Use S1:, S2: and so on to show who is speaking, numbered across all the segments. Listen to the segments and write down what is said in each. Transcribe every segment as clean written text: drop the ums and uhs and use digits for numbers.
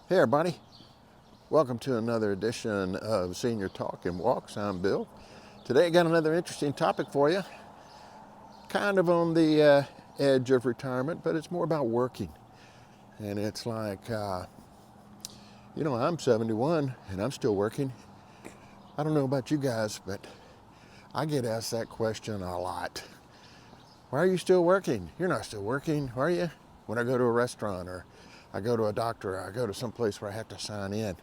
S1: Hey everybody, welcome to another edition of Senior Talk and Walks. I'm Bill. Today I got another interesting topic for you, kind of on the edge of retirement, but it's more about working. And it's like, I'm 71 and I'm still working. I don't know about you guys, but I get asked that question a lot. Why are you still working? You're not still working, are you? When I go to a restaurant or I go to a doctor or I go to some place where I have to sign in,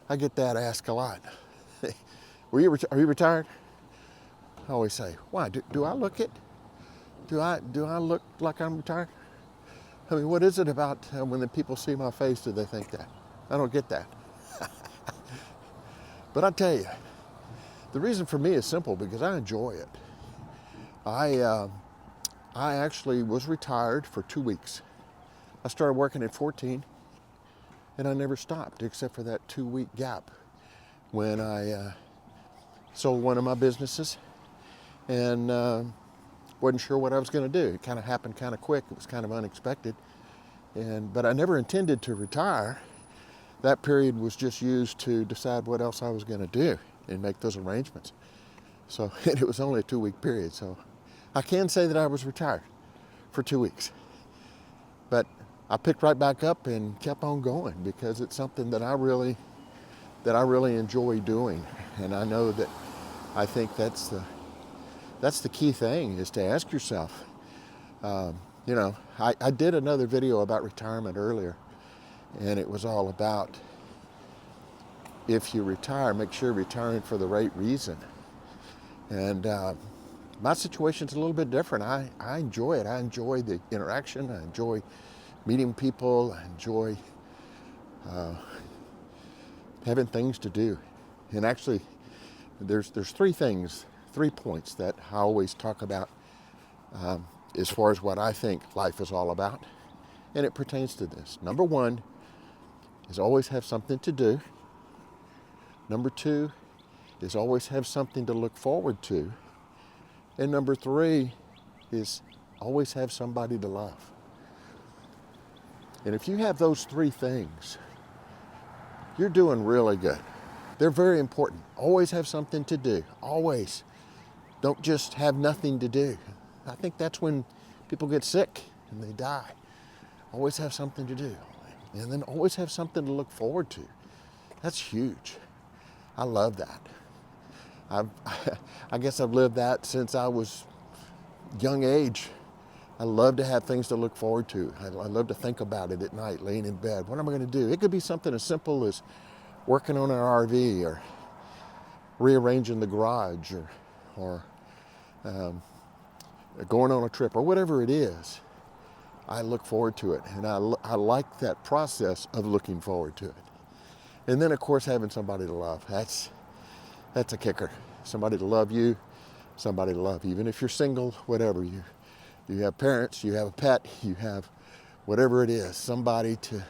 S1: I get that asked a lot. Are you retired? I always say, why? Do I look it? Do I look like I'm retired? I mean, what is it about when the people see my face do they think that? I don't get that. But I tell you, the reason for me is simple because I enjoy it. I actually was retired for 2 weeks. I started working at 14 and I never stopped except for that 2-week gap when I sold one of my businesses and wasn't sure what I was going to do. It kind of happened kind of quick. It was kind of unexpected. But I never intended to retire. That period was just used to decide what else I was going to do and make those arrangements. So it was only a 2-week period. So I can say that I was retired for 2 weeks. But I picked right back up and kept on going because it's something that I really enjoy doing. And I know that I think that's the key thing is to ask yourself. I did another video about retirement earlier, and it was all about if you retire, make sure you're retiring for the right reason. And my situation's a little bit different. I enjoy it. I enjoy the interaction. I enjoy meeting people. I enjoy having things to do. And actually, there's 3 points that I always talk about as far as what I think life is all about. And it pertains to this. Number 1 is always have something to do. Number 2 is always have something to look forward to. And number 3 is always have somebody to love. And if you have those 3 things, you're doing really good. They're very important. Always have something to do. Always. Don't just have nothing to do. I think that's when people get sick and they die. Always have something to do. And then always have something to look forward to. That's huge. I love that. I guess I've lived that since I was young age. I love to have things to look forward to. I love to think about it at night, laying in bed. What am I going to do? It could be something as simple as working on our RV or rearranging the garage or going on a trip or whatever it is. I look forward to it, and I like that process of looking forward to it. And then, of course, having somebody to love. That's a kicker. Somebody to love you, somebody to love you. Even if you're single, whatever, you have parents, you have a pet, you have whatever it is, somebody to,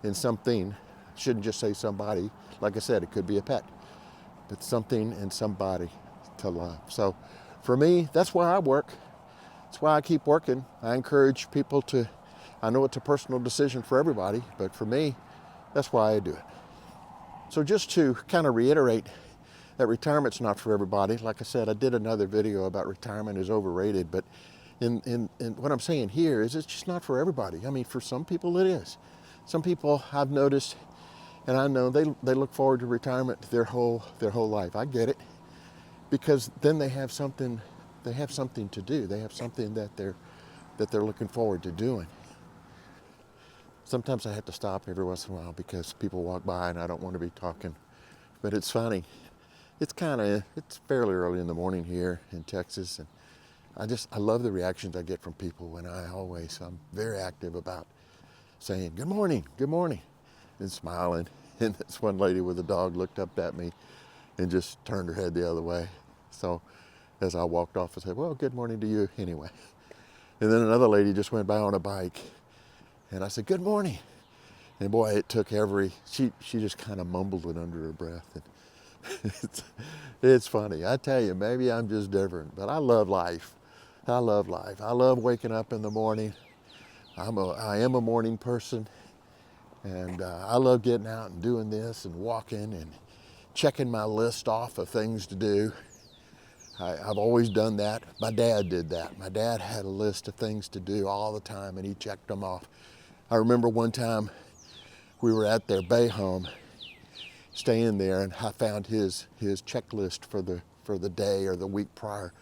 S1: and something, shouldn't just say somebody, like I said, it could be a pet, but something and somebody to love. So for me, that's why I work. That's why I keep working. I encourage people to, I know it's a personal decision for everybody, but for me, that's why I do it. So just to kind of reiterate that retirement's not for everybody. Like I said, I did another video about retirement is overrated, but in what I'm saying here is it's just not for everybody. I mean, for some people it is. Some people I've noticed, and I know they look forward to retirement their whole life. I get it, because then they have something to do. They have something that they're looking forward to doing. Sometimes I have to stop every once in a while because people walk by and I don't want to be talking. But it's funny. It's fairly early in the morning here in Texas, and I love the reactions I get from people when I'm very active about saying, good morning, and smiling. And this one lady with a dog looked up at me and just turned her head the other way. So as I walked off, I said, well, good morning to you anyway. And then another lady just went by on a bike, and I said, good morning. And boy, it took she just kind of mumbled it under her breath. And it's funny. I tell you, maybe I'm just different, but I love life. I love life. I love waking up in the morning. I am a morning person, And I love getting out and doing this and walking and checking my list off of things to do. I've always done that. My dad did that. My dad had a list of things to do all the time, and he checked them off. I remember one time we were at their bay home, staying there, and I found his checklist for the day or the week prior.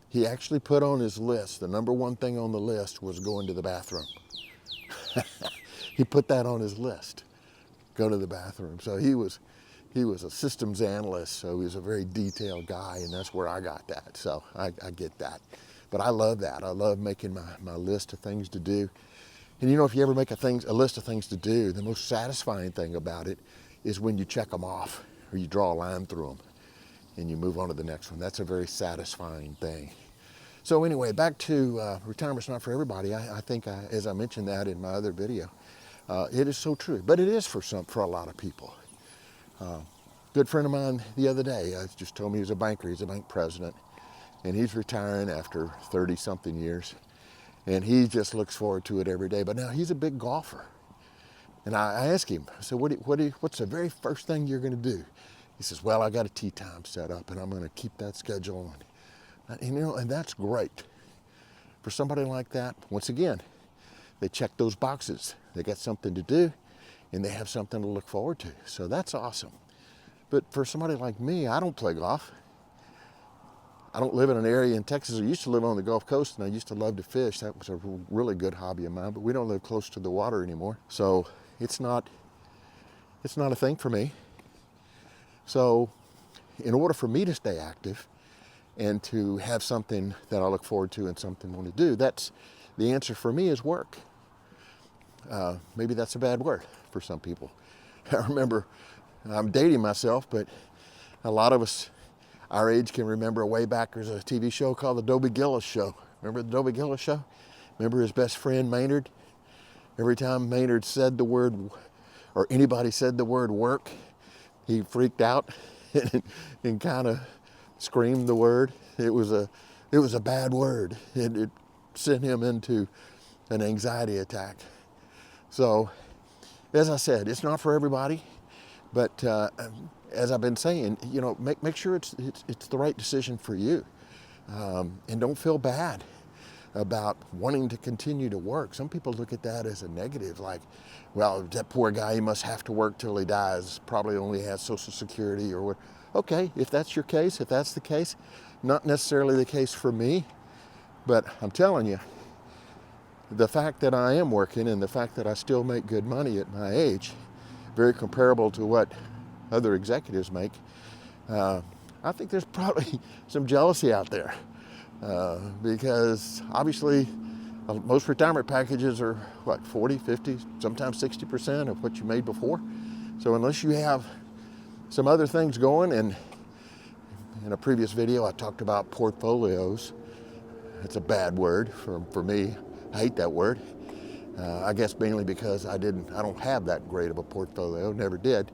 S1: He actually put on his list, the number one thing on the list was going to the bathroom. He put that on his list, go to the bathroom. So he was a systems analyst, so he was a very detailed guy, and that's where I got that. So I get that. But I love that. I love making my list of things to do. And you know, if you ever make a list of things to do, the most satisfying thing about it is when you check them off, or you draw a line through them, and you move on to the next one. That's a very satisfying thing. So anyway, back to retirement's not for everybody. I think, as I mentioned that in my other video, it is so true. But it is for a lot of people. Good friend of mine the other day just told me he's a banker. He's a bank president, and he's retiring after 30-something years. And he just looks forward to it every day. But now he's a big golfer. And I asked him, I said, what's the very first thing you're going to do? He says, well, I got a tee time set up, and I'm going to keep that schedule on. And, you know, and that's great. For somebody like that, once again, they check those boxes. They got something to do, and they have something to look forward to. So that's awesome. But for somebody like me, I don't play golf. I don't live in an area in Texas. I used to live on the Gulf Coast, and I used to love to fish. That was a really good hobby of mine, but we don't live close to the water anymore. So it's not a thing for me. So in order for me to stay active and to have something that I look forward to and something I want to do, that's the answer for me is work. Maybe that's a bad word for some people. I remember, I'm dating myself, but a lot of us our age can remember way back there's a TV show called The Dobie Gillis Show. Remember the Dobie Gillis Show? Remember his best friend Maynard? Every time Maynard said the word, or anybody said the word work, he freaked out and kind of screamed the word. It was a bad word. It sent him into an anxiety attack. So, as I said, it's not for everybody, but as I've been saying, you know, make sure it's the right decision for you, and don't feel bad about wanting to continue to work. Some people look at that as a negative, like, well, that poor guy, he must have to work till he dies, probably only has Social Security or what. Okay, if that's your case, if that's the case, not necessarily the case for me, but I'm telling you, the fact that I am working and the fact that I still make good money at my age, very comparable to what other executives make, I think there's probably some jealousy out there, because obviously most retirement packages are what, 40, 50, sometimes 60% of what you made before. So unless you have some other things going, and in a previous video I talked about portfolios. It's a bad word for me. I hate that word. I guess mainly because I don't have that great of a portfolio, never did.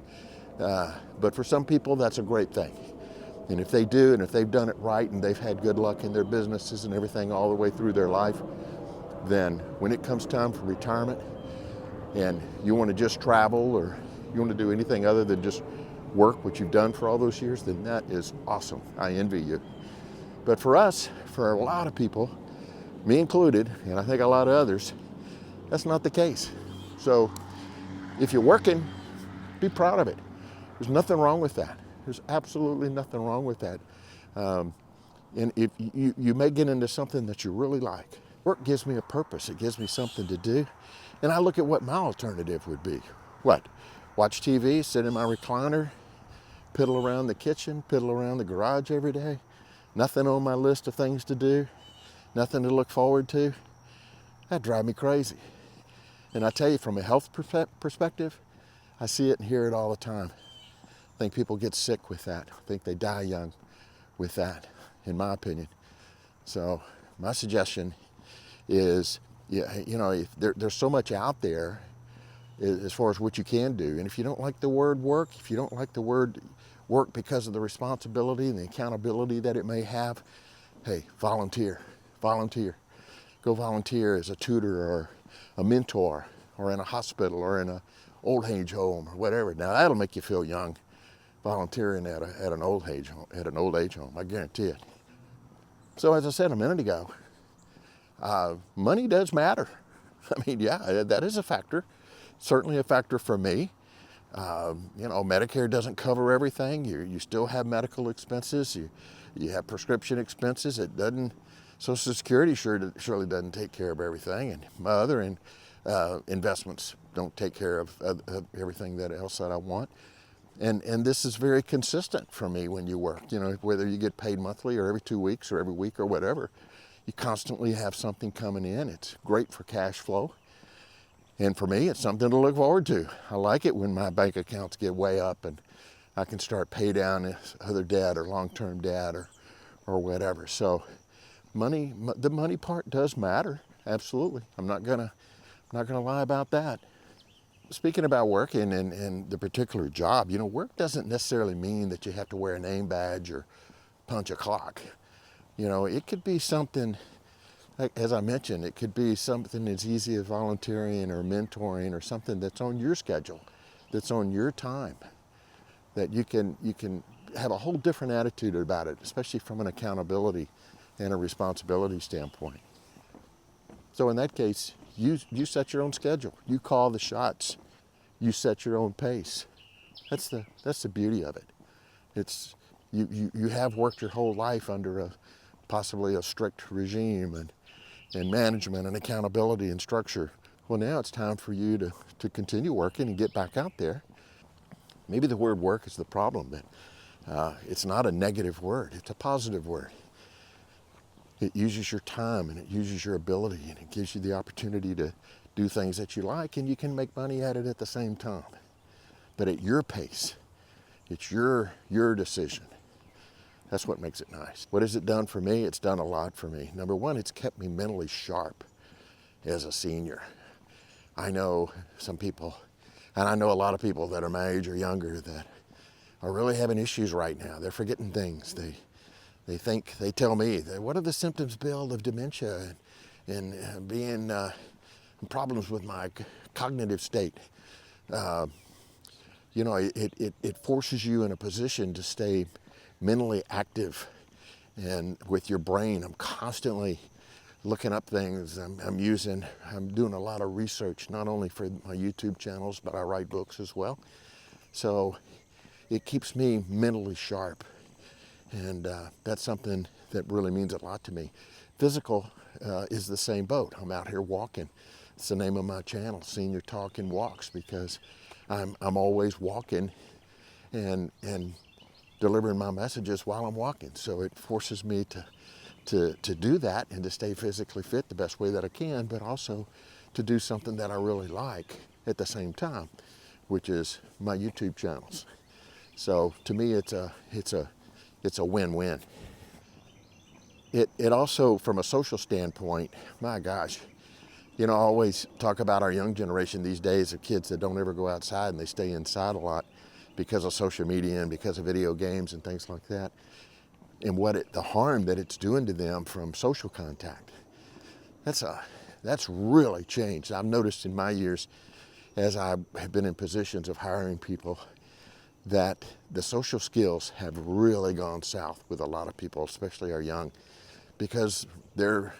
S1: But for some people, that's a great thing. And if they do, and if they've done it right, and they've had good luck in their businesses and everything all the way through their life, then when it comes time for retirement, and you want to just travel, or you want to do anything other than just work what you've done for all those years, then that is awesome. I envy you. But for us, for a lot of people, me included, and I think a lot of others, that's not the case. So if you're working, be proud of it. There's nothing wrong with that. There's absolutely nothing wrong with that. And if you may get into something that you really like. Work gives me a purpose. It gives me something to do. And I look at what my alternative would be. What? Watch TV, sit in my recliner, piddle around the kitchen, piddle around the garage every day. Nothing on my list of things to do. Nothing to look forward to. That'd drive me crazy. And I tell you, from a health perspective, I see it and hear it all the time. I think people get sick with that. I think they die young with that, in my opinion. So my suggestion is, there's so much out there as far as what you can do. And if you don't like the word work, if you don't like the word work because of the responsibility and the accountability that it may have, hey, volunteer. Go volunteer as a tutor or a mentor, or in a hospital, or in an old age home or whatever. Now that'll make you feel young, volunteering at an old age home. I guarantee it. So as I said a minute ago, money does matter. I mean, yeah, that is a factor. Certainly a factor for me. Medicare doesn't cover everything. You still have medical expenses. You have prescription expenses. It doesn't. Social Security surely doesn't take care of everything, and my other investments don't take care of everything else that I want. And this is very consistent for me when you work. Whether you get paid monthly or every 2 weeks or every week or whatever, you constantly have something coming in. It's great for cash flow. And for me, it's something to look forward to. I like it when my bank accounts get way up and I can start pay down other debt or long-term debt or whatever. So the money part does matter, absolutely. I'm not gonna lie about that. Speaking about working and the particular job, work doesn't necessarily mean that you have to wear a name badge or punch a clock. It could be something, like, as I mentioned, it could be something as easy as volunteering or mentoring or something that's on your schedule, that's on your time, that you can have a whole different attitude about it, especially from an accountability and a responsibility standpoint. So in that case, you set your own schedule. You call the shots. You set your own pace. That's the beauty of it. It's you have worked your whole life under possibly a strict regime and management and accountability and structure. Well, now it's time for you to continue working and get back out there. Maybe the word work is the problem, but it's not a negative word. It's a positive word. It uses your time and it uses your ability and it gives you the opportunity to do things that you like, and you can make money at it at the same time. But at your pace, it's your decision. That's what makes it nice. What has it done for me? It's done a lot for me. Number one, it's kept me mentally sharp as a senior. I know some people, and I know a lot of people that are my age or younger that are really having issues right now. They're forgetting things. They tell me, what are the symptoms, Bill, of dementia and being problems with my cognitive state? It forces you in a position to stay mentally active and with your brain. I'm constantly looking up things. I'm doing a lot of research, not only for my YouTube channels, but I write books as well. So it keeps me mentally sharp. And that's something that really means a lot to me. Physical is the same boat. I'm out here walking. It's the name of my channel, Senior Talk and Walks, because I'm always walking and delivering my messages while I'm walking. So it forces me to do that and to stay physically fit the best way that I can, but also to do something that I really like at the same time, which is my YouTube channels. So to me, it's a win-win. It also, from a social standpoint, my gosh, I always talk about our young generation these days of kids that don't ever go outside and they stay inside a lot because of social media and because of video games and things like that, and the harm that it's doing to them from social contact. That's really changed. I've noticed in my years, as I have been in positions of hiring people, that the social skills have really gone south with a lot of people, especially our young, because they're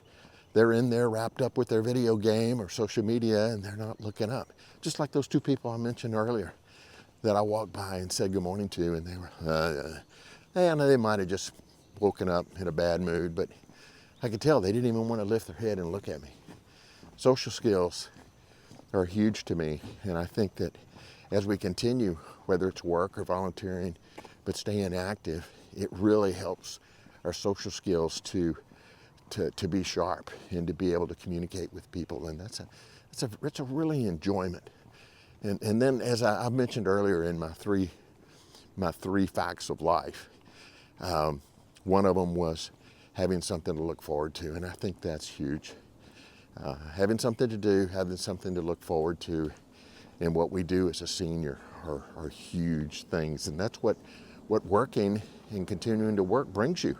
S1: in there wrapped up with their video game or social media and they're not looking up. Just like those two people I mentioned earlier that I walked by and said good morning to, and they were, they might have just woken up in a bad mood, but I could tell they didn't even want to lift their head and look at me. Social skills are huge to me, and I think that as we continue, whether it's work or volunteering, but staying active, it really helps our social skills to be sharp and to be able to communicate with people, and that's a really enjoyment. And then, as I mentioned earlier in my three facts of life, one of them was having something to look forward to, and I think that's huge. Having something to do, having something to look forward to, and what we do as a senior are huge things, and that's what working and continuing to work brings you.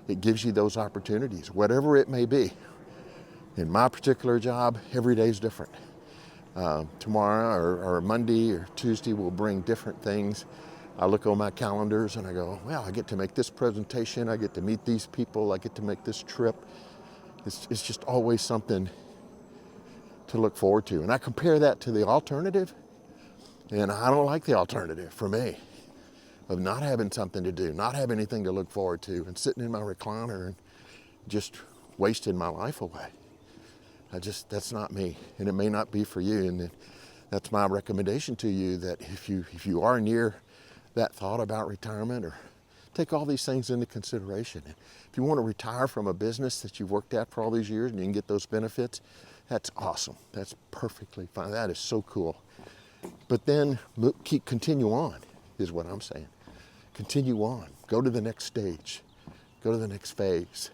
S1: It gives you those opportunities, whatever it may be. In my particular job, every day is different. Tomorrow or Monday or Tuesday will bring different things. I look on my calendars and I go, well, I get to make this presentation, I get to meet these people, I get to make this trip. It's just always something to look forward to. And I compare that to the alternative, and I don't like the alternative for me, of not having something to do, not having anything to look forward to, and sitting in my recliner and just wasting my life away. That's not me, and it may not be for you. And that's my recommendation to you, that if you are near that thought about retirement, or take all these things into consideration. If you want to retire from a business that you've worked at for all these years and you can get those benefits, that's awesome. That's perfectly fine. That is so cool. But then continue on, is what I'm saying. Continue on. Go to the next stage. Go to the next phase.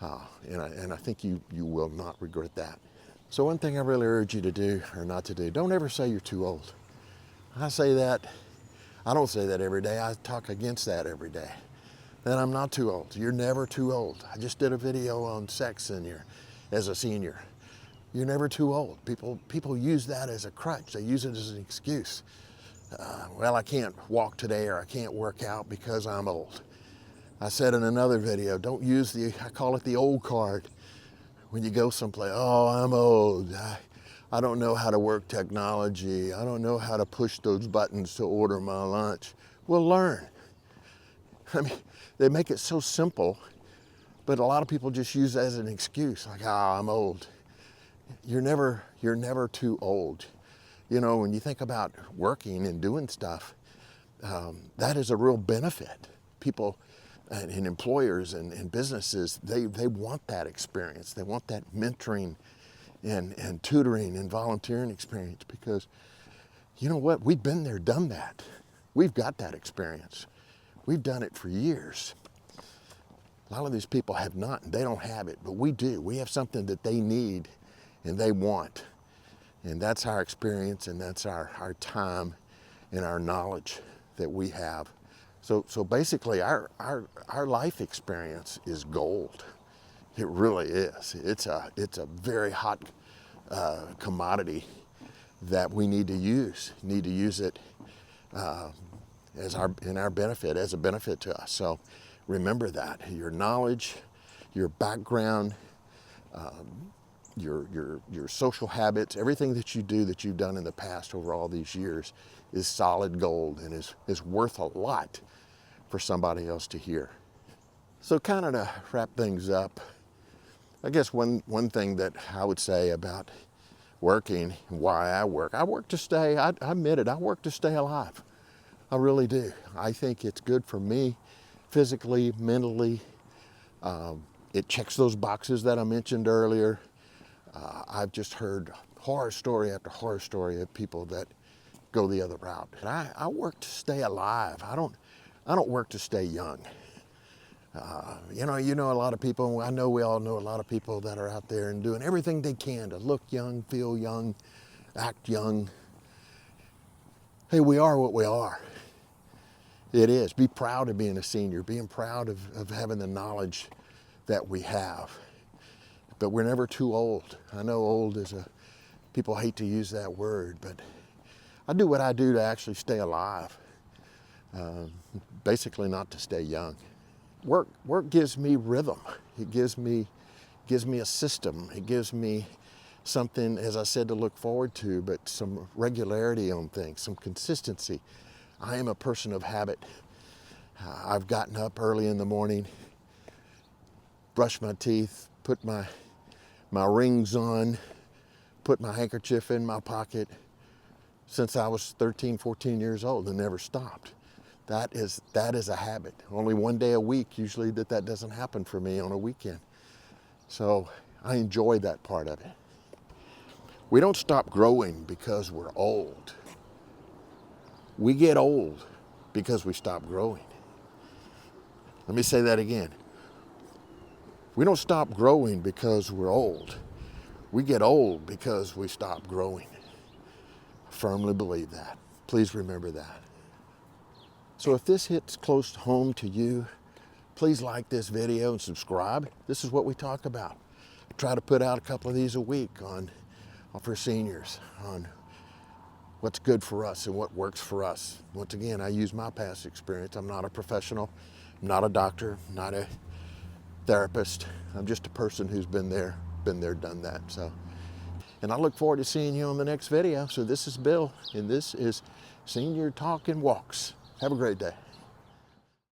S1: And I think you will not regret that. So one thing I really urge you to do, or not to do, don't ever say you're too old. I don't say that every day. I talk against that every day. That I'm not too old. You're never too old. I just did a video on sex as a senior. You're never too old. People use that as a crutch. They use it as an excuse. Well, I can't walk today, or I can't work out because I'm old. I said in another video, don't use I call it the old card. When you go someplace, oh, I'm old. I don't know how to work technology. I don't know how to push those buttons to order my lunch. Well, learn. I mean, they make it so simple, but a lot of people just use it as an excuse, like, I'm old. You're never too old. You know, when you think about working and doing stuff, that is a real benefit. People and employers and businesses, they want that experience. They want that mentoring and tutoring and volunteering experience, because you know what? We've been there, done that. We've got that experience. We've done it for years. A lot of these people have not, and they don't have it, but we do. We have something that they need and they want. And that's our experience, and that's our time and our knowledge that we have. So basically our life experience is gold. It really is. It's a very hot commodity that we need to use. Need to use it in our benefit, as a benefit to us. So remember that your knowledge, your background, your social habits, everything that you do, that you've done in the past over all these years, is solid gold and is worth a lot for somebody else to hear. So kind of to wrap things up, I guess one thing that I would say about working, why I work to stay, I admit it, I work to stay alive. I really do. I think it's good for me, physically, mentally. It checks those boxes that I mentioned earlier. I've just heard horror story after horror story of people that go the other route. And I work to stay alive. I don't work to stay young. You know a lot of people, I know we all know a lot of people that are out there and doing everything they can to look young, feel young, act young. Hey, we are what we are. It is. Be proud of being a senior, being proud of having the knowledge that we have. But we're never too old. I know old people hate to use that word, but I do what I do to actually stay alive. Basically not to stay young. Work gives me rhythm. It gives me a system. It gives me something, as I said, to look forward to, but some regularity on things, some consistency. I am a person of habit. I've gotten up early in the morning, brushed my teeth, put my rings on, put my handkerchief in my pocket since I was 13, 14 years old, and never stopped. That is a habit. Only one day a week usually that doesn't happen for me on a weekend. So I enjoy that part of it. We don't stop growing because we're old. We get old because we stop growing. Let me say that again. We don't stop growing because we're old. We get old because we stop growing. I firmly believe that. Please remember that. So if this hits close home to you, please like this video and subscribe. This is what we talk about. I try to put out a couple of these a week for seniors on what's good for us and what works for us. Once again, I use my past experience. I'm not a professional, I'm not a doctor, not a therapist. I'm just a person who's been there, done that. So, and I look forward to seeing you on the next video. So this is Bill, and this is Senior Talk and Walks. Have a great day.